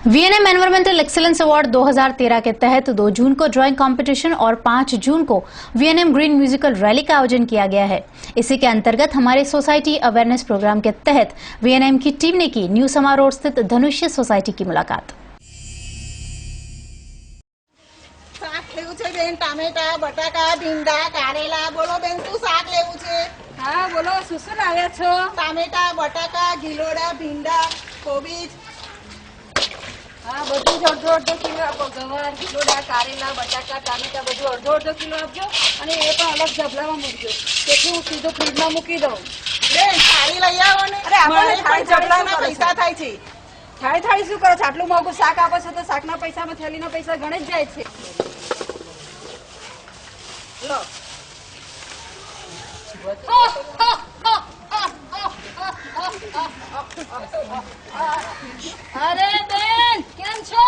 VNM environmental excellence award 2013 के तहत 2 जून को ड्राइंग कंपटीशन और 5 जून को वीएनएम ग्रीन म्यूजिकल रैली का आयोजन किया गया है। इसी के अंतर्गत हमारे सोसाइटी अवेयरनेस प्रोग्राम के तहत वीएनएम की टीम ने की न्यू समा रोड स्थित धनुष्य सोसाइटी की मुलाकात। टामेटा बटाका भींडा कारेला बोलो बेन तू शाक लेवू छे? हाँ बोलो सुसुर आव्या छो? टामेटा बटाका गीलोड़ा भींडा कोबीज हाँ બધું જ અડધો કિલો આપો। ગવાર ગીલોડા કારેલા બટાકા ટામેટા બધું અડધો કિલો આપજો અને એ પણ અલગ ઝબલામાં મૂકજો તેથી હું સીધો ફ્રીજમાં મૂકી દઉં। બેન થાળી લઈ આવો ને। અરે આપણને થાળી ઝબલાના પૈસા થાય છે। થાળી શું કરો છો? આટલું મોંઘું શાક આપો છો તો શાકના પૈસામાં થેલીના પૈસા ગણે જ જાય છે। લો અરે બેન કેમ છો?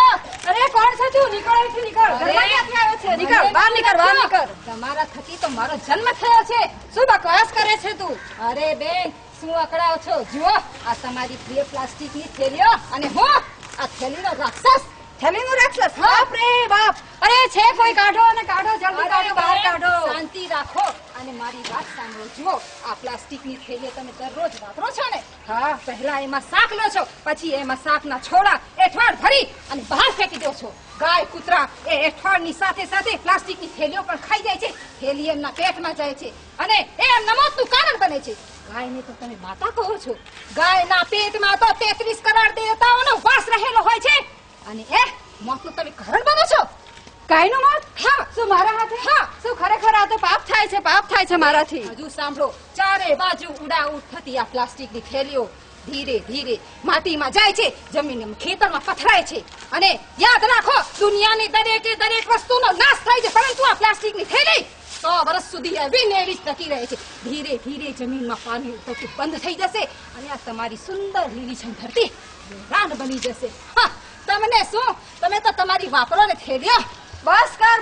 અરે કોણ છે તું? નીકળ અહીંથી નીકળ। ઘરમાં ક્યાંથી આવ્યો છે? નીકળ બહાર નીકળ। તમારા થકી તો મારો જન્મ થયો છે। શું બકવાસ કરે છે તું? અરે બેન શું અકળાવ છો? જુઓ આ તમારી પ્રિય પ્લાસ્ટિકની થેલીઓ અને હું આ થેલીનો રાક્ષસ। થેલીનો રાક્ષસ? બાપ રે બાપ! અરે છે કોઈ? કાઢો અને કાઢો, જલ્દી કાઢો, બહાર કાઢો। શાંતિ રાખો અને મારી વાત સાંભળો। જુઓ આ પ્લાસ્ટિકની થેલી તમે દરરોજ વાપરો છો ને? હા, પહેલા એમાં શાક લો છો, પછી એમાં શાકના છોડા એઠવાડ ભરી અને બહાર ફેંકી દો છો। ગાય કૂતરા એ એઠવાડની સાથે સાથે પ્લાસ્ટિકની થેલીઓ પણ ખાઈ જાય છે। થેલી એમના પેટમાં જાય છે અને એ એમના મોતનું કારણ બને છે। ગાયને તો તમે માતા કહો છો। ગાયના પેટમાં તો 33 કરોડ દેવતાઓનો વાસ રહેલો હોય છે અને એ મોતનું તમે કારણ બનો છો। ગાયનું મોત? હા। શું મારા હાથે? હા। શું ખરેખર આ તો પાપ થાય છે, પાપ થાય છે મારાથી। હજુ સાંભળો, ચારે બાજુ ઉડાઉડ થતી આ પ્લાસ્ટિકની થેલીઓ ધીરે ધીરે માટીમાં જાય છે, જમીન ખેતરમાં પથરાય છે અને યાદ રાખો દુનિયાની દરેકે દરેક વસ્તુનો નાશ થાય છે, પરંતુ આ પ્લાસ્ટિકની થેલી 100 વર્ષ સુધી એવી ને એવી જ ટકી રહે છે। ધીરે ધીરે જમીનમાં પાણી ઉતરતું બંધ થઈ જશે અને આ તમારી સુંદર લીલીછમ ધરતી રાન બની જશે। હા, તમને શું? તમે તો તમારી વાપરો ને થેલીઓ। બસ કર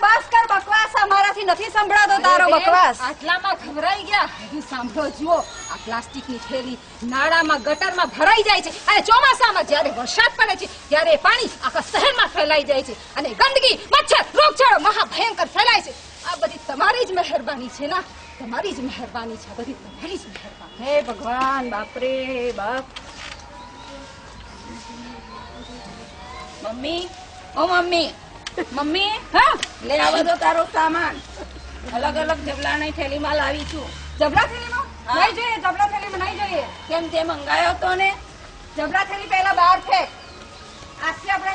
બકવાસ, અમારાથી નથી સંભળાતો તારો બકવાસ। આટલામાં ઘબરાઈ ગયા? હજુ સાંભળો, જુઓ આ પ્લાસ્ટિકની થેલી નાળામાં ગટરમાં ભરાઈ જાય છે અને ચોમાસામાં જ્યારે વરસાદ પડે છે ત્યારે પાણી આખા શહેરમાં ફેલાઈ જાય છે અને ગંદકી, મચ્છર, રોગચાળો મહાભયંકર ફેલાય છે। આ બધી તમારી જ મહેરબાની છે ના? તમારી જ મહેરબાની છે, આ બધી તમારી જ મહેરબાની। હે ભગવાન, બાપરે બાપ। મમ્મી, ઓ મમ્મી, મમ્મી, હા લે આવો તો તારો સામાન। અલગ અલગ જબલાની થેલીમાં લાવી છું। જબલા થેલીમાં નહીં જોઈએ, જબલા થેલીમાં નહીં જોઈએ। કેમ તે મંગાયો તો ને? જબલા થેલી પહેલા બહાર ફેંક। આજથી આપણે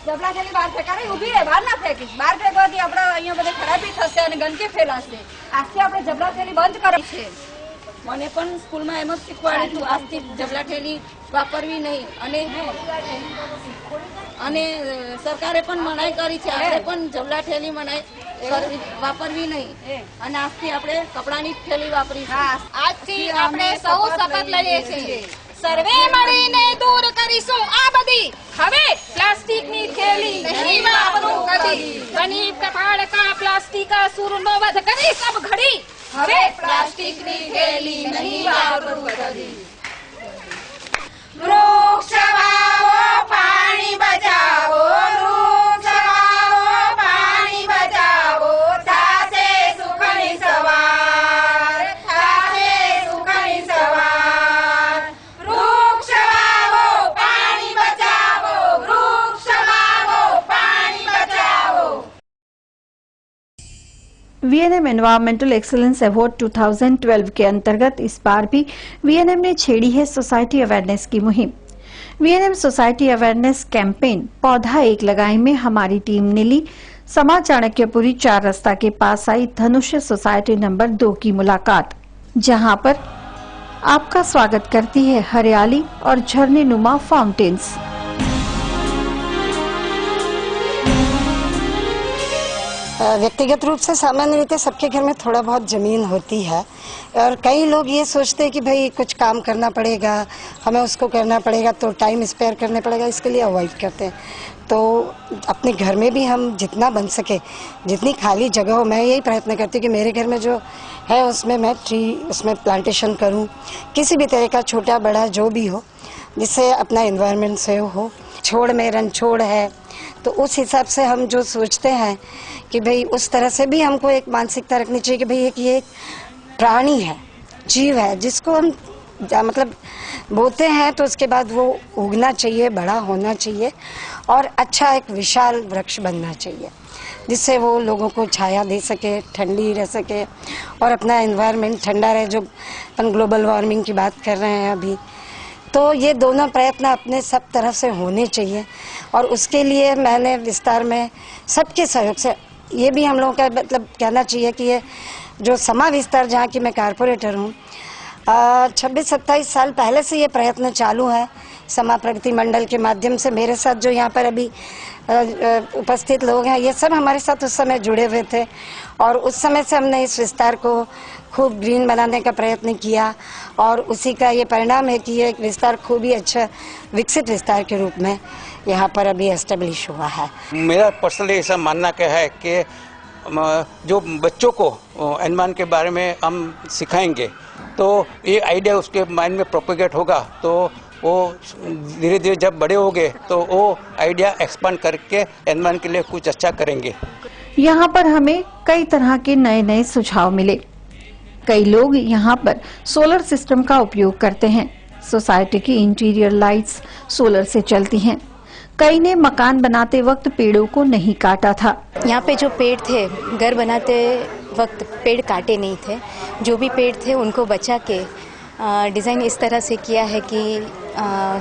જબલા થેલી બહાર ફેંક। અરે ઊભી રહે, બહાર ના ફેંકીશ। બહાર ફેંકવાથી આપણે અહીંયા બધે ખરાબી થશે અને ગંદકી ફેલાશે। આજથી આપણે જબલા થેલી બંધ કરી છે। મને પણ સ્કૂલમાં એમ જ શીખવાડ્યું હતું, આજથી જબલા થેલી વાપરવી નહીં અને સરકારે પણ મનાઈ કરી છે, આપણે પણ જબલા થેલી મનાઈ વાપરવી નહીં અને આજથી આપણે કપડાની થેલી વાપરીશું। આજથી આપણે સૌ શપથ લઈએ છીએ, સર્વે મળીને દૂર કરીશું આ બધી હવે પ્લાસ્ટિકની થેલી નહીં વાપરું કદી। ગરીબ કપાળ કા પ્લાસ્ટિક સુરનો વધ કરી સબ ઘડી હવે પ્લાસ્ટિકની થેલી નહીં વાપરું કદી। વૃક્ષ વાવો પાણી બચાવો, વૃક્ષ વાવો પાણી બચાવો, થાશે સુખની સવાર, થાશે સુખની સવાર। વૃક્ષ વાવો પાણી બચાવો, વૃક્ષ વાવો પાણી બચાવો। वीएनएम एनवायरमेंटल एक्सीलेंस अवार्ड 2012 के अंतर्गत इस बार भी वीएनएम ने छेड़ी है सोसाइटी अवेयरनेस की मुहिम। वीएनएम सोसाइटी अवेयरनेस कैंपेन पौधा एक लगाए में हमारी टीम ने ली समा चाणक्यपुरी 4 रास्ता के पास आई धनुष्य सोसाइटी नंबर 2 की मुलाकात, जहां पर आपका स्वागत करती है हरियाली और झरने नुमा फाउंटेन्स। व्यक्तिगत रूप से सामान्य रीते सबके घर में थोड़ा बहुत जमीन होती है और कई लोग ये सोचते हैं कि भाई कुछ काम करना पड़ेगा, हमें उसको करना पड़ेगा तो टाइम स्पेयर करने पड़ेगा, इसके लिए अवॉइड करते हैं। तो अपने घर में भी हम जितना बन सके, जितनी खाली जगह हो, मैं यही प्रयत्न करती हूँ कि मेरे घर में जो है उसमें मैं ट्री उसमें प्लांटेशन करूँ, किसी भी तरह का छोटा बड़ा जो भी हो जिससे अपना एनवायरनमेंट सेव हो। छोड़ में रन छोड़ है, तो उस हिसाब से हम जो सोचते हैं कि भाई उस तरह से भी हमको एक मानसिकता रखनी चाहिए कि भाई ये एक प्राणी है, जीव है, जिसको हम मतलब बोते हैं तो उसके बाद वो उगना चाहिए, बड़ा होना चाहिए और अच्छा एक विशाल वृक्ष बनना चाहिए, जिससे वो लोगों को छाया दे सके, ठंडी रह सके और अपना एनवायरनमेंट ठंडा रहे। जो हम ग्लोबल वार्मिंग की बात कर रहे हैं अभी, तो ये दोनों प्रयत्न अपने सब तरफ से होने चाहिए और उसके लिए मैंने विस्तार में सबके सहयोग से, ये भी हम लोगों का मतलब कहना चाहिए कि ये जो समा विस्तार, जहाँ की मैं कारपोरेटर हूँ, 26-27 साल पहले से ये प्रयत्न चालू है। समा प्रगति मंडल के माध्यम से मेरे साथ जो यहाँ पर अभी उपस्थित लोग हैं, ये सब हमारे साथ उस समय जुड़े हुए थे और उस समय से हमने इस विस्तार को खूब ग्रीन बनाने का प्रयत्न किया और उसी का ये परिणाम है कि ये एक विस्तार खूब ही अच्छा विकसित विस्तार के रूप में यहाँ पर अभी एस्टेब्लिश हुआ है। मेरा पर्सनली ऐसा मानना क्या है कि जो बच्चों को एनवायरनमेंट के बारे में हम सिखाएंगे तो ये आइडिया उसके माइंड में प्रोपेगेट होगा, तो वो धीरे धीरे जब बड़े होंगे तो वो आइडिया एक्सपांड करके एनवायरनमेंट के लिए कुछ अच्छा करेंगे। यहाँ पर हमें कई तरह के नए नए सुझाव मिले। कई लोग यहाँ पर सोलर सिस्टम का उपयोग करते हैं। सोसाइटी की इंटीरियर लाइट्स सोलर से चलती हैं। कई ने मकान बनाते वक्त पेड़ों को नहीं काटा था। यहाँ पे जो पेड़ थे, घर बनाते वक्त पेड़ काटे नहीं थे, जो भी पेड़ थे उनको बचा के डिज़ाइन इस तरह से किया है कि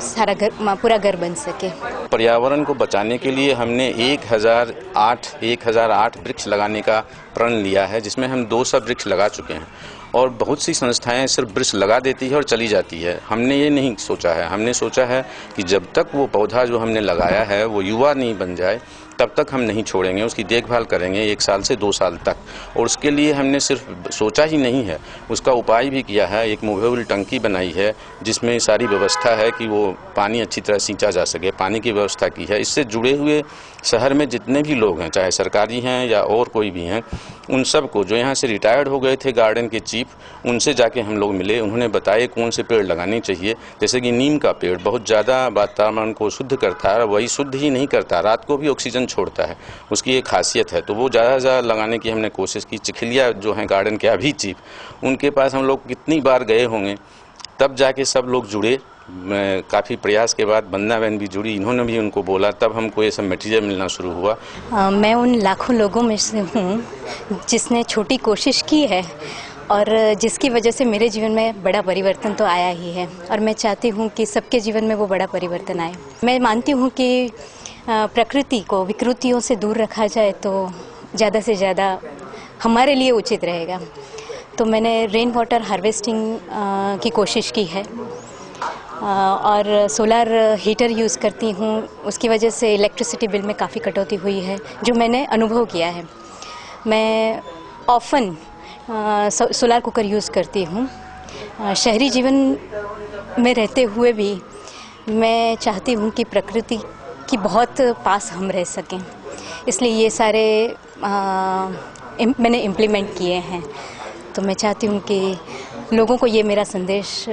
सारा घर, पूरा घर बन सके। पर्यावरण को बचाने के लिए हमने 1008 वृक्ष लगाने का प्रण लिया है, जिसमें हम 200 वृक्ष लगा चुके हैं और बहुत सी संस्थाएं सिर्फ वृक्ष लगा देती है और चली जाती है। हमने ये नहीं सोचा है, हमने सोचा है कि जब तक वो पौधा जो हमने लगाया है वो युवा नहीं बन जाए तब तक हम नहीं छोड़ेंगे, उसकी देखभाल करेंगे 1 साल से 2 साल तक। और उसके लिए हमने सिर्फ सोचा ही नहीं है, उसका उपाय भी किया है। एक मूवेबल टंकी बनाई है जिसमें सारी व्यवस्था है कि वो पानी अच्छी तरह सींचा जा सके, पानी की व्यवस्था की है। इससे जुड़े हुए शहर में जितने भी लोग हैं, चाहे सरकारी हैं या और कोई भी हैं, उन सब को जो यहाँ से रिटायर्ड हो गए थे गार्डन के चीफ, उनसे जाके हम लोग मिले, उन्होंने बताए कौन से पेड़ लगाने चाहिए। जैसे कि नीम का पेड़ बहुत ज़्यादा वातावरण को शुद्ध करता है, वही शुद्ध ही नहीं करता, रात को भी ऑक्सीजन छोड़ता है, उसकी एक खासियत है, तो वो ज़्यादा से ज़्यादा लगाने की हमने कोशिश की। चिखलिया जो हैं गार्डन के अभी चीफ, उनके पास हम लोग कितनी बार गए होंगे, तब जाके सब लोग जुड़े। काफ़ी प्रयास के बाद वंदना बहन भी जुड़ी, इन्होंने भी उनको बोला, तब हमको ये सब मटेरियल मिलना शुरू हुआ। मैं उन लाखों लोगों में से हूँ जिसने छोटी कोशिश की है और जिसकी वजह से मेरे जीवन में बड़ा परिवर्तन तो आया ही है और मैं चाहती हूँ कि सबके जीवन में वो बड़ा परिवर्तन आए। मैं मानती हूँ कि प्रकृति को विकृतियों से दूर रखा जाए तो ज़्यादा से ज़्यादा हमारे लिए उचित रहेगा। तो मैंने रेन वाटर हार्वेस्टिंग की कोशिश की है और सोलर हीटर यूज़ करती हूँ। उसकी वजह से इलेक्ट्रिसिटी बिल में काफ़ी कटौती हुई है, जो मैंने अनुभव किया है। मैं ऑफन सोलर कुकर यूज़ करती हूँ। शहरी जीवन में रहते हुए भी मैं चाहती हूँ कि प्रकृति की बहुत पास हम रह सकें, इसलिए ये सारे मैंने इम्प्लीमेंट किए हैं। तो मैं चाहती हूँ कि लोगों को ये मेरा संदेश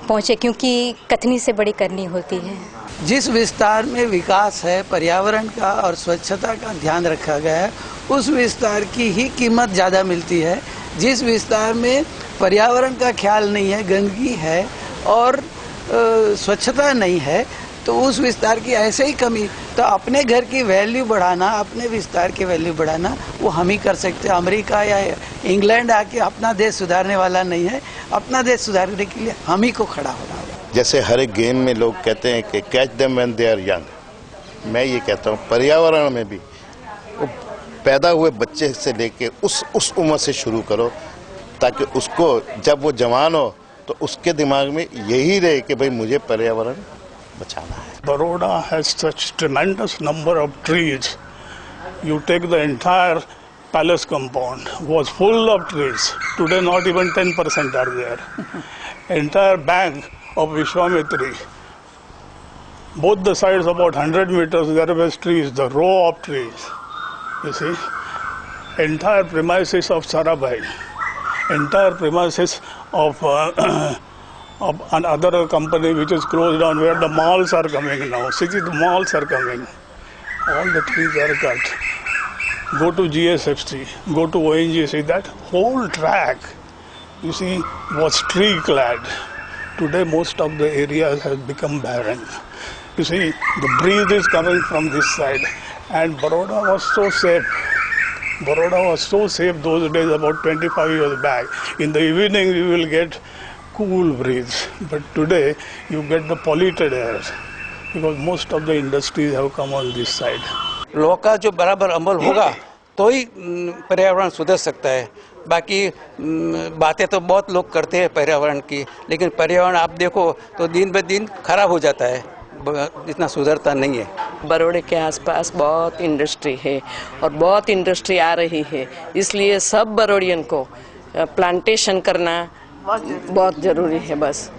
पहुँचे, क्योंकि कथनी से बड़ी करनी होती है। जिस विस्तार में विकास है, पर्यावरण का और स्वच्छता का ध्यान रखा गया है, उस विस्तार की ही कीमत ज़्यादा मिलती है। जिस विस्तार में पर्यावरण का ख्याल नहीं है, गंदगी है और स्वच्छता नहीं है, तो उस विस्तार की ऐसे ही कमी। तो अपने घर की वैल्यू बढ़ाना, अपने विस्तार की वैल्यू बढ़ाना वो हम ही कर सकते हैं। अमेरिका या इंग्लैंड आके अपना देश सुधारने वाला नहीं है, अपना देश सुधारने के लिए हम ही को खड़ा होना होगा। जैसे हर एक गेम में लोग कहते हैं कि catch them when they are young, मैं ये कहता हूँ पर्यावरण में भी वो पैदा हुए बच्चे से लेके उस उम्र से शुरू करो, ताकि उसको जब वो जवान हो तो उसके दिमाग में यही रहे कि भाई मुझे पर्यावरण बचाना है। Baroda has such tremendous number of trees. You take the entire palace compound was full of trees. Today not even 10% are there. Entire bank of Vishwamitri, both the sides about 100 meters there was trees, the row of trees. You see, entire premises of Sarabhai, entire premises of another company which is closed down where the malls are coming now. See, the malls are coming. All the trees are cut. Go to GSFC, go to ONGC, that whole track, you see, was tree clad. Today most of the areas have become barren. You see, the breeze is coming from this side, and Baroda was so safe. Baroda was so safe those days, about 25 years back. In the evening you will get cool breeze, but today you get the polluted air because most of the industries have come on this side. Law का जो बराबर अमल होगा तो ही पर्यावरण सुधर सकता है। बाकी बातें तो बहुत लोग करते हैं पर्यावरण की, लेकिन पर्यावरण आप देखो तो दिन ब दिन खराब हो जाता है, इतना सुधरता नहीं है। बरोड़े के आसपास बहुत इंडस्ट्री है और बहुत इंडस्ट्री आ रही है, इसलिए सब बरोड़ियन को प्लांटेशन करना बहुत जरूरी है बस।